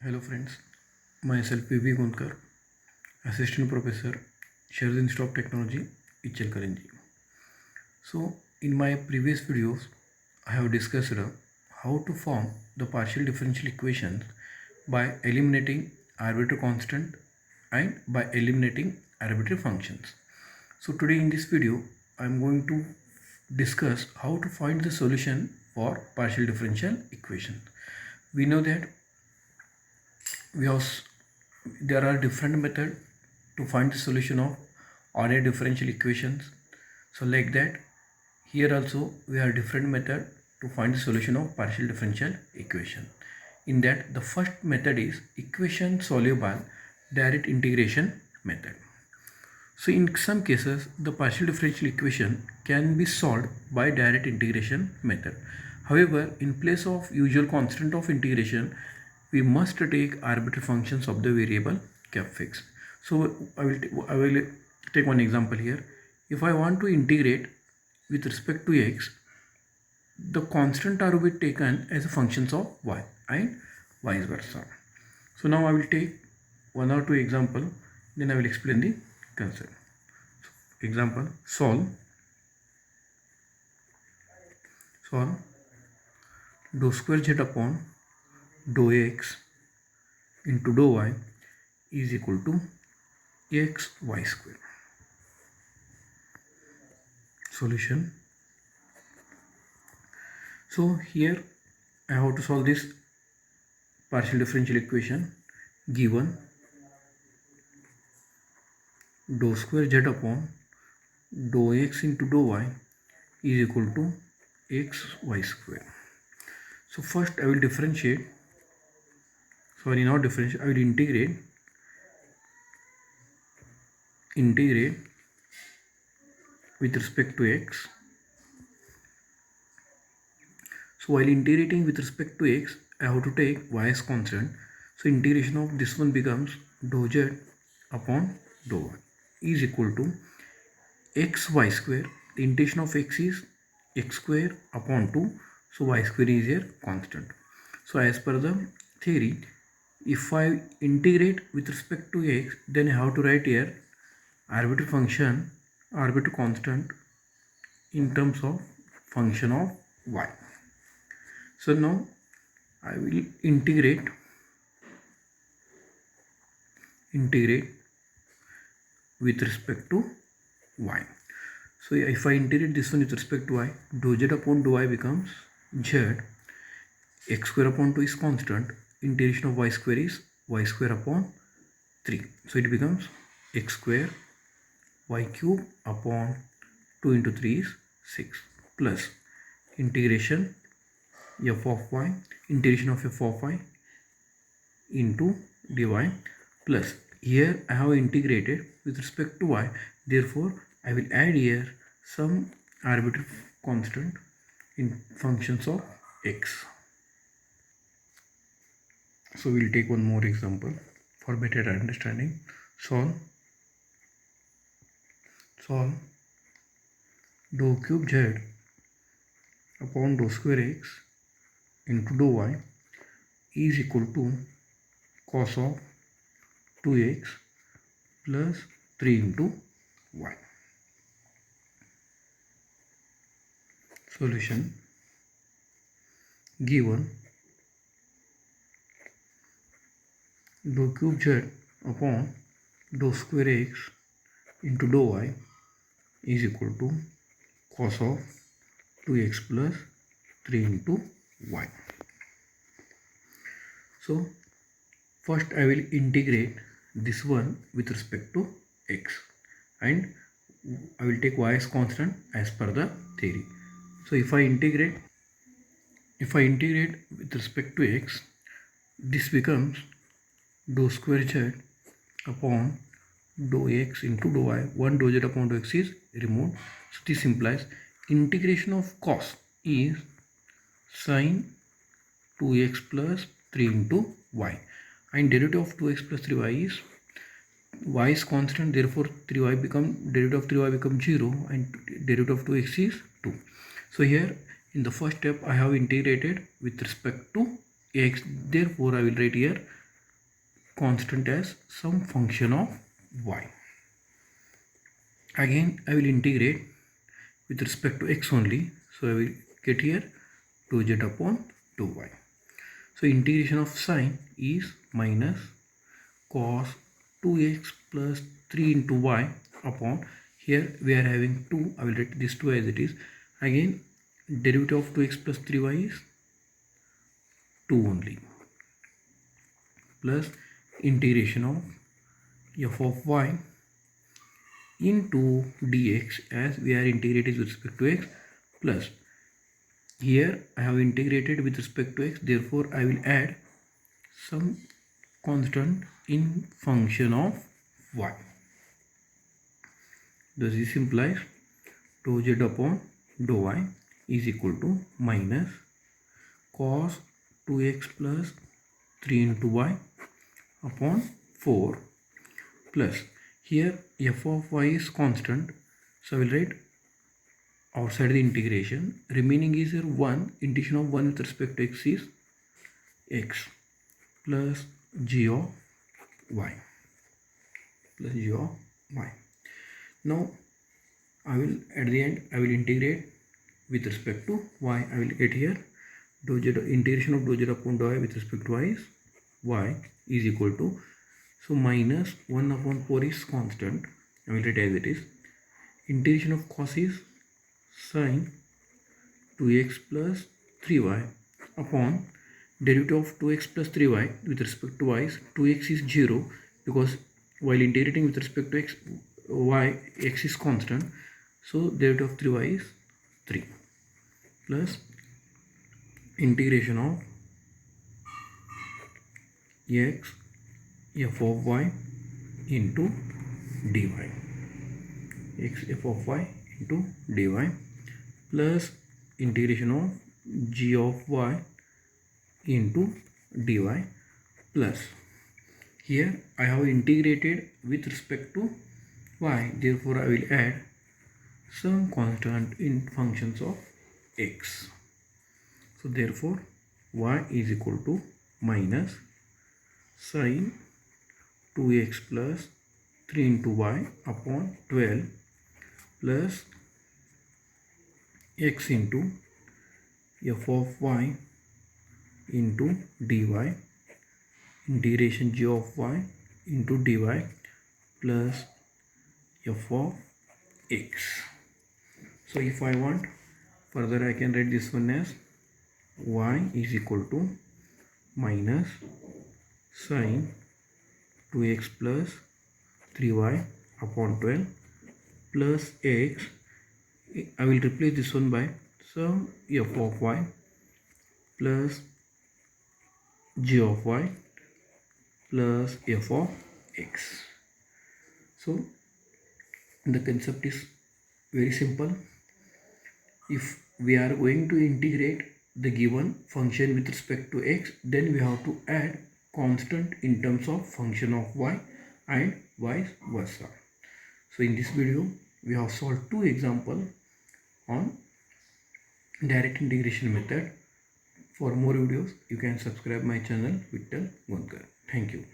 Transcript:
Hello friends, myself P.V. Gunkar, Assistant Professor, Shares Institute of Technology, Ichalkaranji. So, in my previous videos, I have discussed how to form the partial differential equations by eliminating arbitrary constant and by eliminating arbitrary functions. So today in this video, I am going to discuss how to find the solution for partial differential equation. We know that we have there are different methods to find the solution of ordinary differential equations. So like that, here also we have different method to find the solution of partial differential equation. In that, the first method is equation soluble direct integration method. So in some cases, the partial differential equation can be solved by direct integration method. However, in place of usual constant of integration, we must take arbitrary functions of the variable kept fixed. So I will take one example here. If I want to integrate with respect to x, the constant are will be taken as functions of y and vice versa. So now I will take one or two example, then I will explain the concept. Example, solve dou square z upon dou x into dou y is equal to x y square. Solution. So here I have to solve this partial differential equation given dou square z upon dou x into dou y is equal to x y square. So first I will differentiate, sorry, not differentiate, I will integrate with respect to x. So while integrating with respect to x, I have to take y as constant. So integration of this one becomes dou z upon dou y is equal to x y square. The integration of x is x square upon 2. So y square is here constant. So as per the theory, if I integrate with respect to x, then I have to write here arbitrary function, arbitrary constant in terms of function of y. So now I will integrate with respect to y. So if I integrate this one with respect to y, dou z upon dou y becomes z, x square upon 2 is constant, integration of y square is y square upon 3. So it becomes x square y cube upon 2 into 3 is 6 plus integration f of y, integration of f of y into dy plus here I have integrated with respect to y, therefore I will add here some arbitrary constant in functions of x. So we'll take one more example for better understanding. Solve dou cube z upon dou square x into dou y is equal to cos of 2x plus 3 into y. Solution. Given dou cube z upon dou square x into dou y is equal to cos of 2x plus 3 into y. So first I will integrate this one with respect to x and I will take y as constant as per the theory. So if I integrate with respect to x, this becomes dou square z upon dou x into dou y. 1 dou z upon dou x is removed. So this implies integration of cos is sin 2x plus 3 into y, and derivative of 2x plus 3y is y is constant, therefore 3y become derivative of 3y becomes 0 and derivative of 2x is 2. So here in the first step I have integrated with respect to x, therefore I will write here constant as some function of y. Again I will integrate with respect to x only, so I will get here 2z upon 2y. So integration of sine is minus cos 2x plus 3 into y upon, here we are having 2, I will write this 2 as it is. Again derivative of 2x plus 3y is 2 only, plus integration of f of y into dx, as we are integrated with respect to x, plus here I have integrated with respect to x, therefore I will add some constant in function of y. Thus this implies dou z upon dou y is equal to minus cos 2x plus 3 into y upon 4, plus here f of y is constant, so I will write outside the integration, remaining is here 1, integration of 1 with respect to x is x plus g of y, plus g of y. Now I will at the end I will integrate with respect to y. I will get here dou z, integration of dou z upon dou y with respect to y is equal to, so minus 1 upon 4 is constant, I will write as it is. Integration of cos is sine 2x plus 3y upon derivative of 2x plus 3y with respect to y is 2x is 0, because while integrating with respect to x, x is constant, so derivative of 3y is 3, plus integration of x f of y into dy, x f of y into dy, plus integration of g of y into dy, plus here I have integrated with respect to y, therefore I will add some constant in functions of x. So therefore y is equal to minus sine 2x plus 3 into y upon 12 plus x into f of y into dy, integration g of y into dy, plus f of x. So if I want further, I can write this one as y is equal to minus sine 2x plus 3y upon 12 plus x. I will replace this one by some f of y plus g of y plus f of x. So the concept is very simple. If we are going to integrate the given function with respect to x, then we have to add constant in terms of function of y and vice versa. So in this video we have solved two examples on direct integration method. For more videos you can subscribe my channel Vittal Gonkar. Thank you.